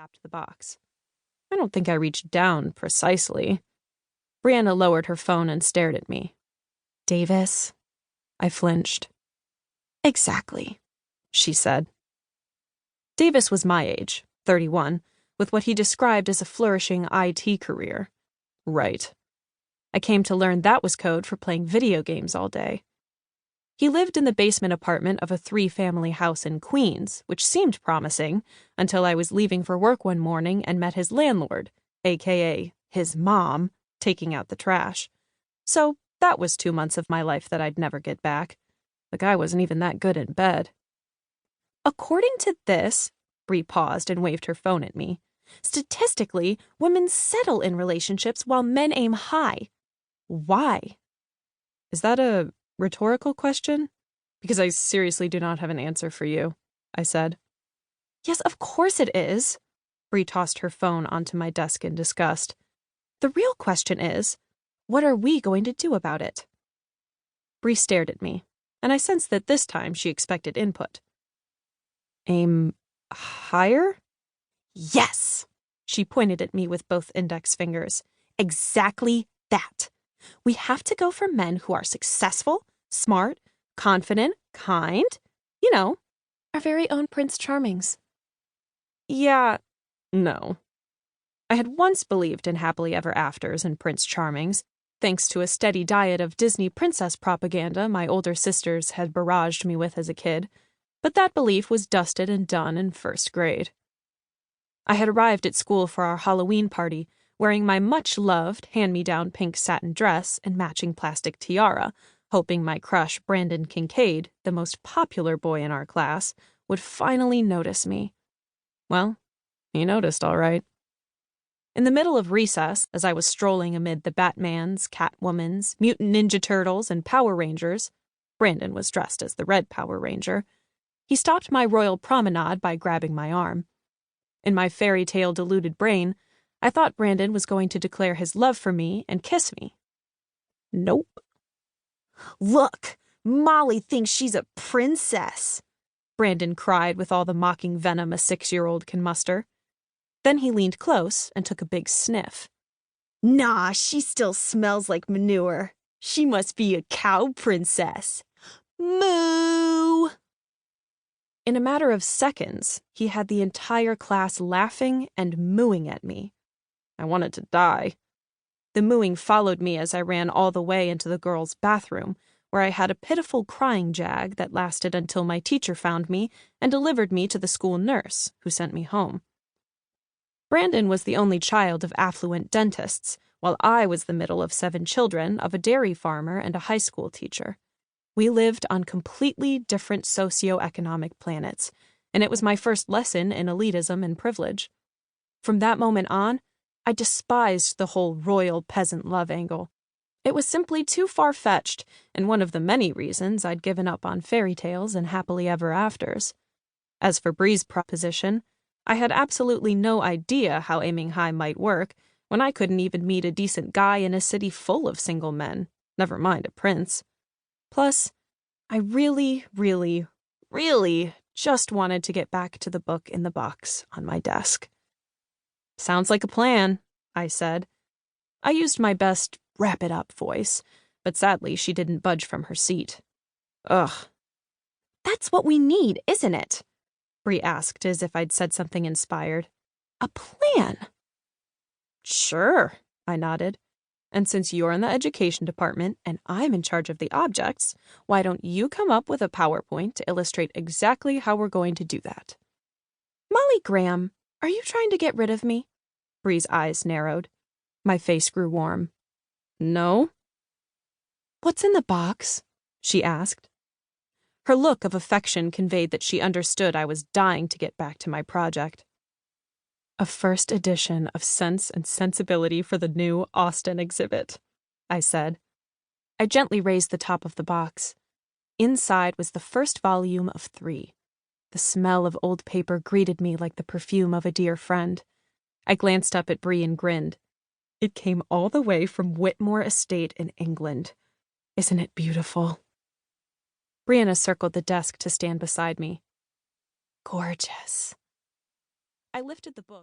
tapped the box. I don't think I reached down precisely. Brianna lowered her phone and stared at me. Davis? I flinched. Exactly, she said. Davis was my age, 31, with what he described as a flourishing IT career. Right. I came to learn that was code for playing video games all day. He lived in the basement apartment of a 3-family house in Queens, which seemed promising, until I was leaving for work one morning and met his landlord, aka his mom, taking out the trash. So that was 2 months of my life that I'd never get back. The guy wasn't even that good in bed. According to this, Bree paused and waved her phone at me, statistically, women settle in relationships while men aim high. Why? Is that a rhetorical question? Because I seriously do not have an answer for you, I said. Yes, of course it is. Bree tossed her phone onto my desk in disgust. The real question is, what are we going to do about it? Bree stared at me, and I sensed that this time she expected input. Aim higher? Yes! She pointed at me with both index fingers. Exactly that. We have to go for men who are successful, smart, confident, kind. You know, our very own Prince Charmings. Yeah, no. I had once believed in happily ever afters and Prince Charmings, thanks to a steady diet of Disney princess propaganda my older sisters had barraged me with as a kid, but that belief was dusted and done in first grade. I had arrived at school for our Halloween party, wearing my much-loved hand-me-down pink satin dress and matching plastic tiara, hoping my crush Brandon Kincaid, the most popular boy in our class, would finally notice me. Well, he noticed all right. In the middle of recess, as I was strolling amid the Batmans, Catwomans, Mutant Ninja Turtles, and Power Rangers, Brandon was dressed as the Red Power Ranger, he stopped my royal promenade by grabbing my arm. In my fairy tale deluded brain, I thought Brandon was going to declare his love for me and kiss me. Nope. Look, Molly thinks she's a princess, Brandon cried with all the mocking venom a 6-year-old can muster. Then he leaned close and took a big sniff. Nah, she still smells like manure. She must be a cow princess. Moo! In a matter of seconds, he had the entire class laughing and mooing at me. I wanted to die. The mooing followed me as I ran all the way into the girls' bathroom, where I had a pitiful crying jag that lasted until my teacher found me and delivered me to the school nurse, who sent me home. Brandon was the only child of affluent dentists, while I was the middle of 7 children of a dairy farmer and a high school teacher. We lived on completely different socioeconomic planets, and it was my first lesson in elitism and privilege. From that moment on, I despised the whole royal peasant love angle. It was simply too far-fetched, and one of the many reasons I'd given up on fairy tales and happily ever afters. As for Bree's proposition, I had absolutely no idea how aiming high might work when I couldn't even meet a decent guy in a city full of single men, never mind a prince. Plus, I really, really, really just wanted to get back to the book in the box on my desk. Sounds like a plan, I said. I used my best wrap-it-up voice, but sadly she didn't budge from her seat. Ugh. That's what we need, isn't it? Bree asked as if I'd said something inspired. A plan. Sure, I nodded. And since you're in the education department and I'm in charge of the objects, why don't you come up with a PowerPoint to illustrate exactly how we're going to do that? Molly Graham, are you trying to get rid of me? Bree's eyes narrowed. My face grew warm. No. What's in the box? She asked. Her look of affection conveyed that she understood I was dying to get back to my project. A first edition of Sense and Sensibility for the new Austin exhibit, I said. I gently raised the top of the box. Inside was the first volume of 3. The smell of old paper greeted me like the perfume of a dear friend. I glanced up at Bree and grinned. It came all the way from Whitmore Estate in England. Isn't it beautiful? Brianna circled the desk to stand beside me. Gorgeous. I lifted the book.